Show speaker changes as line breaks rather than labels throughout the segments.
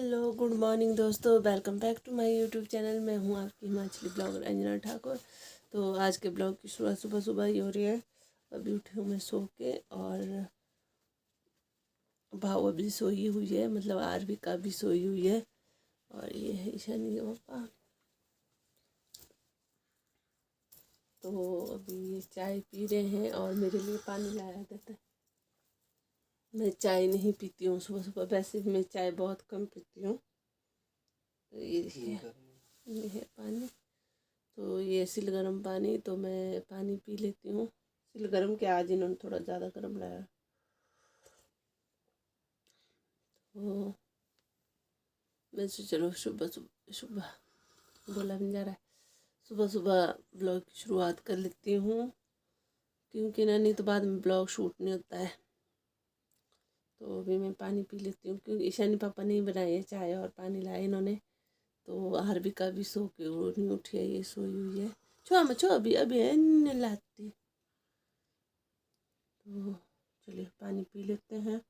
Hello good morning दोस्तों, welcome back to my YouTube channel. मैं हूं आपकी हिमाचली ब्लॉगर अंजना ठाकुर। तो आज के ब्लॉग की शुरुआत सुबह सुबह ही हो रही है। अभी उठी हूँ मैं सो के, और भाव अभी सोई हुई है, मतलब आरवी का भी सोई हुई है। और ये है ईशानी के पापा। तो अभी ये चाय पी रहे हैं और मेरे लिए पानी लाया देता है। मैं चाय नहीं पीती हूँ सुबह सुबह, वैसे भी मैं चाय बहुत कम पीती हूँ। तो ये है पानी। तो ये सिल गर्म पानी, तो मैं पानी पी लेती हूँ। सिल गर्म के आज इन्होंने थोड़ा ज़्यादा गर्म लाया। तो वैसे चलो सुबह सुबह सुबह बोला भी नहीं जा रहा है, सुबह सुबह ब्लॉग की शुरुआत कर लेती हूँ, क्योंकि ना नहीं तो बाद में ब्लॉग शूट नहीं होता है। तो अभी मैं पानी पी लेती हूँ, क्योंकि ईशानी पापा नहीं बनाई है चाय और पानी लाया इन्होंने। तो आरबी का भी सो के नहीं उठी है, ये सोई हुई है। छो अभी अभी है लाती। तो चलिए पानी पी लेते हैं।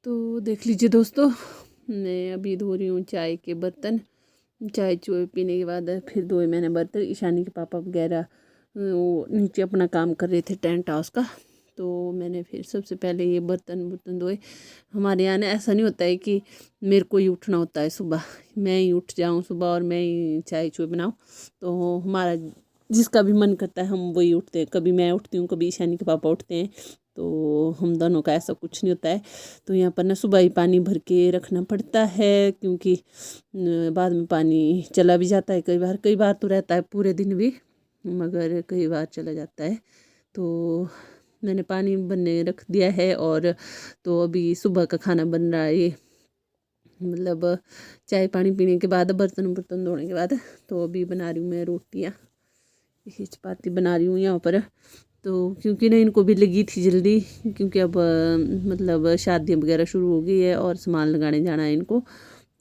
तो देख लीजिए दोस्तों, मैं अभी धो रही हूँ चाय के बर्तन। चाय चुए पीने के बाद फिर धोए मैंने बर्तन। ईशानी के पापा वगैरह वो नीचे अपना काम कर रहे थे टेंट हाउस का, तो मैंने फिर सबसे पहले ये बर्तन धोए। हमारे यहाँ ना ऐसा नहीं होता है कि मेरे को ही उठना होता है सुबह, मैं ही उठ जाऊँ सुबह और मैं ही चाय चुए बनाऊँ। तो हमारा जिसका भी मन करता है हम वही उठते हैं। कभी मैं उठती हूँ, कभी ईशानी के पापा उठते हैं। तो हम दोनों का ऐसा कुछ नहीं होता है। तो यहाँ पर ना सुबह ही पानी भर के रखना पड़ता है, क्योंकि बाद में पानी चला भी जाता है। कई बार तो रहता है पूरे दिन भी, मगर कई बार चला जाता है। तो मैंने पानी बनने रख दिया है, और तो अभी सुबह का खाना बन रहा है। ये मतलब चाय पानी पीने के बाद, बर्तन धोने के बाद, तो अभी बना रही हूँ मैं रोटियाँ। ये चपाती बना रही हूँ यहाँ पर। तो क्योंकि ना इनको भी लगी थी जल्दी, क्योंकि अब मतलब शादी वगैरह शुरू हो गई है और सामान लगाने जाना है इनको।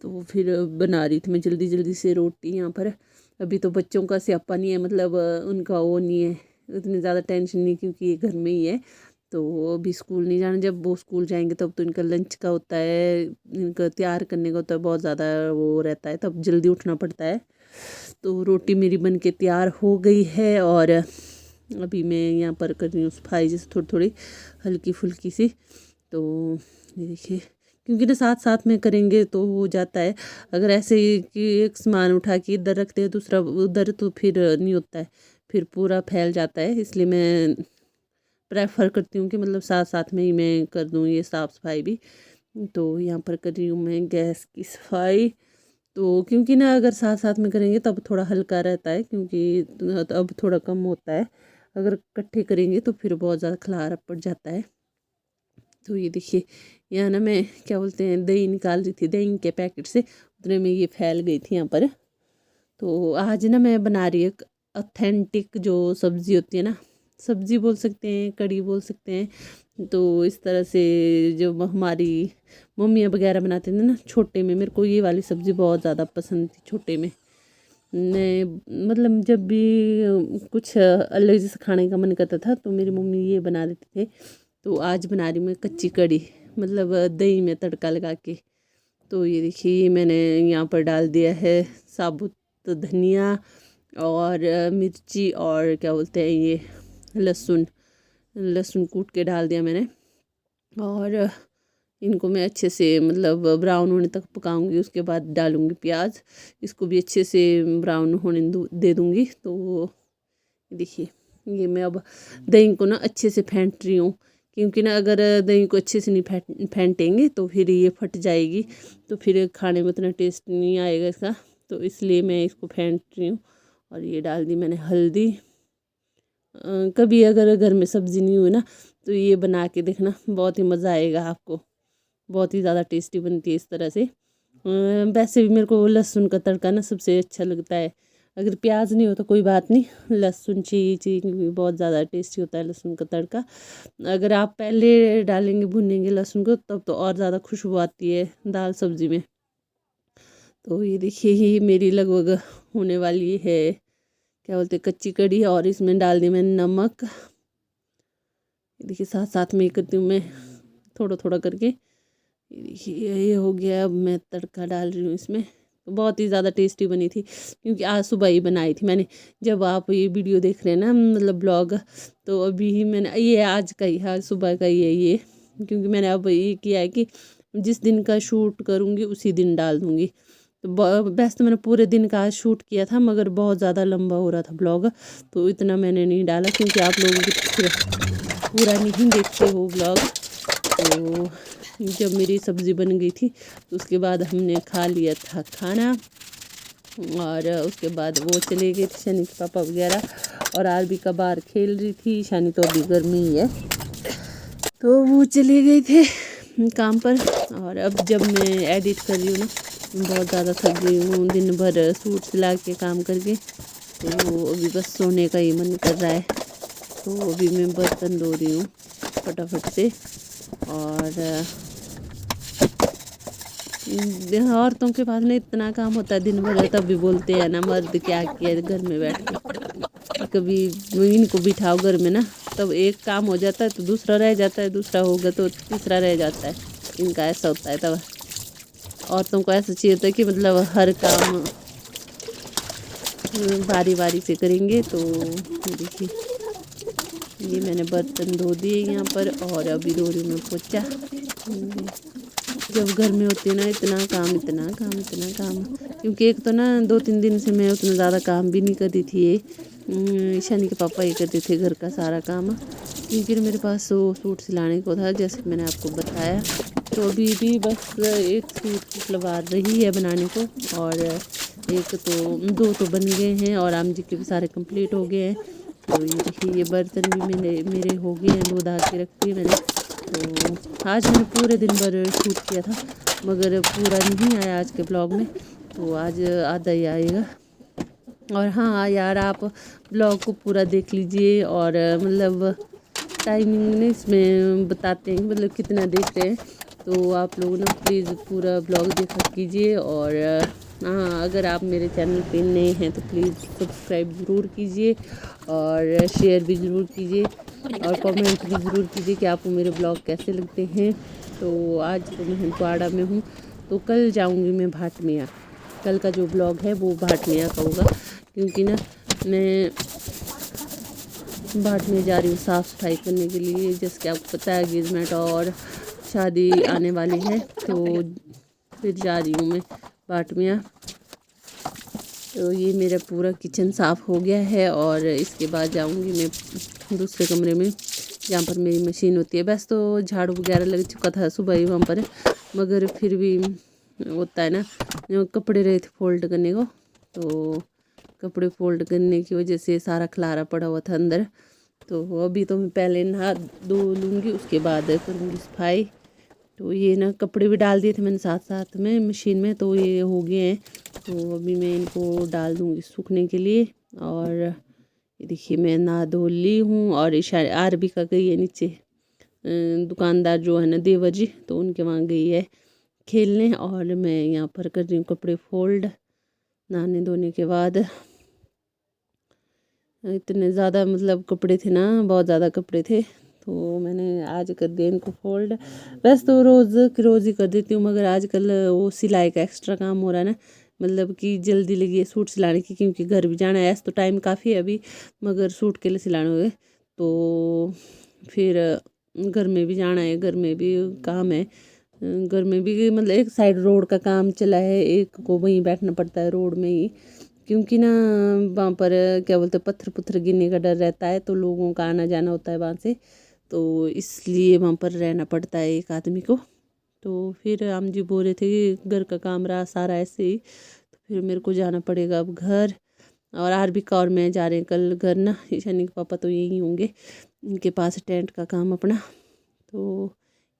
तो फिर बना रही थी मैं जल्दी जल्दी से रोटी यहाँ पर। अभी तो बच्चों का स्यापा नहीं है, मतलब उनका वो नहीं है, इतनी ज़्यादा टेंशन नहीं, क्योंकि ये घर में ही है। तो अभी स्कूल नहीं जाना, जब वो स्कूल जाएंगे तब तो इनका लंच का होता है, इनका तैयार करने का होता है, बहुत ज़्यादा वो रहता है, तब जल्दी उठना पड़ता है। तो रोटी मेरी बन के तैयार हो गई है, और अभी मैं यहाँ पर कर रही हूँ सफाई, जैसे थोड़ी थोड़ी हल्की फुल्की सी। तो ये देखिए, क्योंकि ना साथ साथ में करेंगे तो हो जाता है। अगर ऐसे ही कि एक सामान उठा के इधर रखते हैं दूसरा उधर, तो फिर नहीं होता है, फिर पूरा फैल जाता है। इसलिए मैं प्रेफर करती हूँ कि मतलब साथ साथ में ही मैं कर दूँ ये साफ़ सफाई भी। तो यहाँ पर कर रही हूँ मैं गैस की सफाई। तो क्योंकि ना अगर साथ साथ में करेंगे तब थोड़ा हल्का रहता है, क्योंकि अब थोड़ा कम होता है। अगर इकट्ठे करेंगे तो फिर बहुत ज़्यादा खलारा पड़ जाता है। तो ये देखिए, यहाँ ना मैं क्या बोलते हैं दही निकाल रही थी दही के पैकेट से, उतने में ये फैल गई थी यहाँ पर। तो आज ना मैं बना रही एक ऑथेंटिक जो सब्ज़ी होती है ना, सब्ज़ी बोल सकते हैं, कड़ी बोल सकते हैं। तो इस तरह से जो हमारी मम्मियाँ वगैरह बनाते थे ना छोटे में, मेरे को ये वाली सब्ज़ी बहुत ज़्यादा पसंद थी छोटे में। मैं मतलब जब भी कुछ अलग जैसे खाने का मन करता था तो मेरी मम्मी ये बना देते थे। तो आज बना रही हूँ मैं कच्ची कड़ी, मतलब दही में तड़का लगा के। तो ये देखिए, मैंने यहाँ पर डाल दिया है साबुत धनिया और मिर्ची, और क्या बोलते हैं ये लहसुन लहसुन कूट के डाल दिया मैंने। और इनको मैं अच्छे से मतलब ब्राउन होने तक पकाऊंगी, उसके बाद डालूंगी प्याज, इसको भी अच्छे से ब्राउन होने दे दूंगी। तो देखिए, ये मैं अब दही को ना अच्छे से फेंट रही हूँ, क्योंकि ना अगर दही को अच्छे से नहीं फेंटेंगे तो फिर ये फट जाएगी, तो फिर खाने में उतना टेस्ट नहीं आएगा इसका। तो इसलिए मैं इसको फेंट रही हूँ। और ये डाल दी मैंने हल्दी। कभी अगर घर में सब्ज़ी नहीं हुई ना तो ये बना के देखना, बहुत ही मज़ा आएगा आपको। बहुत ही ज़्यादा टेस्टी बनती है इस तरह से। वैसे भी मेरे को लहसुन का तड़का ना सबसे अच्छा लगता है। अगर प्याज नहीं हो तो कोई बात नहीं, लहसुन चाहिए क्योंकि बहुत ज़्यादा टेस्टी होता है लहसुन का तड़का। अगर आप पहले डालेंगे भुनेंगे लहसुन को तब तो और ज़्यादा खुशबू आती है दाल सब्ज़ी में। तो ये देखिए ये मेरी लगभग होने वाली है, क्या बोलते हैं, कच्ची कड़ी। और इसमें डाल दी मैंने नमक। देखिए साथ साथ में करती हूँ मैं, थोड़ा थोड़ा करके। ये देखिए ये हो गया। अब मैं तड़का डाल रही हूँ इसमें। तो बहुत ही ज़्यादा टेस्टी बनी थी, क्योंकि आज सुबह ही बनाई थी मैंने। जब आप ये वीडियो देख रहे हैं ना, मतलब ब्लॉग, तो अभी ही मैंने ये आज का ही, आज सुबह का ही है ये। क्योंकि मैंने अब ये किया है कि जिस दिन का शूट करूँगी उसी दिन डाल दूँगी। तो वैसे तो मैंने पूरे दिन का आज शूट किया था, मगर बहुत ज़्यादा लंबा हो रहा था ब्लॉग, तो इतना मैंने नहीं डाला, क्योंकि आप लोगों की पूरा नहीं देखते हो ब्लॉग। तो जब मेरी सब्ज़ी बन गई थी तो उसके बाद हमने खा लिया था खाना। और उसके बाद वो चले गए थे शनी के पापा वगैरह, और आरबी का बाहर खेल रही थी। शनी तो अभी घर में ही है, तो वो चले गए थे काम पर। और अब जब मैं एडिट कर रही हूँ ना, बहुत ज़्यादा थक गई हूँ दिन भर सूट सिला के काम करके, तो अभी बस सोने का ही मन कर रहा है। तो अभी मैं बर्तन धो रही हूँ फटाफट से। और औरतों के पास में इतना काम होता है दिन भर, तब भी बोलते हैं ना मर्द क्या किया घर में बैठ के। कभी इनको बिठाओ घर में ना, तब एक काम हो जाता है तो दूसरा रह जाता है, दूसरा होगा तो तीसरा रह जाता है। इनका ऐसा होता है। तब औरतों को ऐसा चाहिए होता है कि मतलब हर काम बारी बारी से करेंगे। तो देखिए ये मैंने बर्तन धो दिए यहाँ पर, और अभी धो रही हूँ मैं पोछा। जब घर में होती है ना, इतना काम इतना काम इतना काम, क्योंकि एक तो ना 2-3 दिन से मैं उतना ज़्यादा काम भी नहीं कर रही थी। ये शनि के पापा ही करते थे घर का सारा काम, क्योंकि मेरे पास वो सूट सिलाने को था, जैसे कि मैंने आपको बताया। तो अभी भी बस एक सूट सलवार रही है बनाने को, और एक तो 2 तो बन गए हैं, और आम जी के भी सारे कंप्लीट हो गए हैं। तो ये देखिए ये बर्तन भी मेरे हो गए हैं, 2 धो के रख दिए मैंने। तो आज मैंने पूरे दिन भर शूट किया था, मगर पूरा नहीं आया आज के ब्लॉग में, तो आज आधा ही आएगा। और हाँ यार, आप ब्लॉग को पूरा देख लीजिए, और मतलब टाइमिंग ने इसमें बताते हैं मतलब कितना देख रहे हैं। तो आप लोग ना प्लीज़ पूरा ब्लॉग देखा कीजिए। और हाँ, अगर आप मेरे चैनल पे नए हैं तो प्लीज़ सब्सक्राइब ज़रूर कीजिए, और शेयर भी ज़रूर कीजिए, और कमेंट भी ज़रूर कीजिए कि आपको मेरे ब्लॉग कैसे लगते हैं। तो आज तो मैं हंसवाड़ा में हूँ, तो कल जाऊँगी मैं भाटमिया। कल का जो ब्लॉग है वो भाटमिया का होगा, क्योंकि ना मैं भाटमिया जा रही हूँ साफ़ सफाई करने के लिए। जैसे कि आपको पता है एंगेजमेंट और शादी आने वाली है, तो फिर जा रही हूँ मैं भाटमिया। तो ये मेरा पूरा किचन साफ़ हो गया है, और इसके बाद जाऊँगी मैं दूसरे कमरे में जहाँ पर मेरी मशीन होती है। बस तो झाड़ू वगैरह लग चुका था सुबह ही वहाँ पर, मगर फिर भी होता है ना, कपड़े रहे थे फोल्ड करने को, तो कपड़े फोल्ड करने की वजह से सारा खलारा पड़ा हुआ था अंदर। तो अभी तो मैं पहले नहा धो लूँगी, उसके बाद करूँगी सफाई। तो ये ना कपड़े भी डाल दिए थे मैंने साथ साथ में मशीन में, तो ये हो गए हैं। तो अभी मैं इनको डाल दूँगी सूखने के लिए। और ये देखिए मैं नहा धो ली हूँ, और इशारे आरबी का गई है नीचे, दुकानदार जो है ना देवर जी, तो उनके वहाँ गई है खेलने, और मैं यहाँ पर कर रही हूँ कपड़े फोल्ड नहाने धोने के बाद। इतने ज़्यादा मतलब कपड़े थे ना, बहुत ज़्यादा कपड़े थे, तो मैंने आज कर दिया इनको फोल्ड। वैसे तो रोज़ ही कर देती हूँ, मगर आजकल वो सिलाई का एक्स्ट्रा काम हो रहा है ना, मतलब कि जल्दी लगी है सूट सिलाने की, क्योंकि घर भी जाना है। ऐसे तो टाइम काफ़ी है अभी, मगर सूट के लिए सिलाने हुए तो फिर घर में भी जाना है, घर में भी काम है। घर में भी मतलब एक साइड रोड का काम चला है, एक को वहीं बैठना पड़ता है रोड में ही, क्योंकि ना वहाँ पर क्या बोलते हैं पत्थर पुत्थर गिरने का डर रहता है, तो लोगों का आना जाना होता है वहाँ से। तो इसलिए वहाँ पर रहना पड़ता है एक आदमी को। तो फिर हम जी बोल रहे थे कि घर का काम रहा सारा ऐसे ही, तो फिर मेरे को जाना पड़ेगा अब घर। और आरबी का और मैं जा रहे हैं कल घर ना, ईशानी के पापा तो यही होंगे, इनके पास टेंट का काम अपना। तो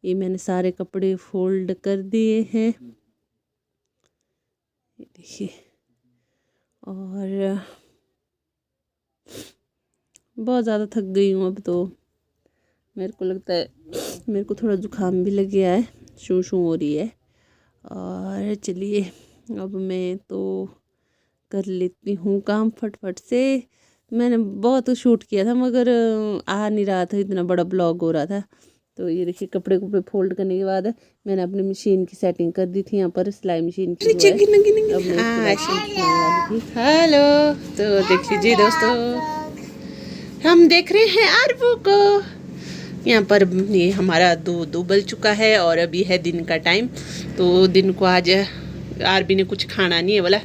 ये मैंने सारे कपड़े फोल्ड कर दिए हैं, ये देखिए। और बहुत ज़्यादा थक गई हूँ अब तो, मेरे को लगता है मेरे को थोड़ा जुकाम भी लग गया है, शू शू हो रही है। और चलिए अब मैं तो कर लेती हूँ काम फटफट से। मैंने बहुत शूट किया था मगर आ नहीं रहा था, इतना बड़ा ब्लॉग हो रहा था। तो ये देखिए कपड़े फोल्ड करने के बाद मैंने अपनी मशीन की सेटिंग कर दी थी यहाँ पर, सिलाई मशीन की जो है। अब मैं उसके बाद सिलाई वाली थी। हेलो, तो देख लीजिए दोस्तों, हम देख रहे हैं आरबू को यहाँ पर। ये हमारा दूध उबल चुका है और अभी है दिन का टाइम। तो दिन को आज आरबी ने कुछ खाना नहीं है बोला,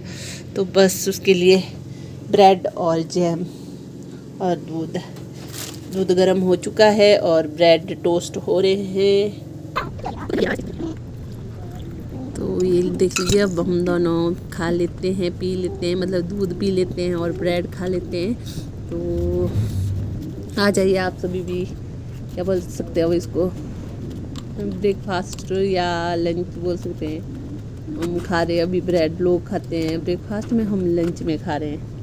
तो बस उसके लिए ब्रेड और जैम और दूध गर्म हो चुका है और ब्रेड टोस्ट हो रहे हैं। तो ये देख लीजिए, अब हम दोनों खा लेते हैं, पी लेते हैं, मतलब दूध पी लेते हैं और ब्रेड खा लेते हैं। तो आ जाइए आप सभी भी, क्या बोल सकते हो इसको, ब्रेकफास्ट या लंच बोल सकते हैं। हम खा रहे हैं अभी ब्रेड, लोग खाते हैं ब्रेकफास्ट में, हम लंच में खा रहे हैं।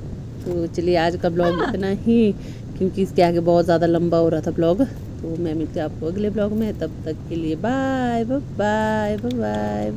तो चलिए आज का ब्लॉग इतना ही, क्योंकि इसके आगे बहुत ज़्यादा लंबा हो रहा था ब्लॉग। तो मैं मिलती हूँ आपको अगले ब्लॉग में, तब तक के लिए बाय बाय बाय बाय।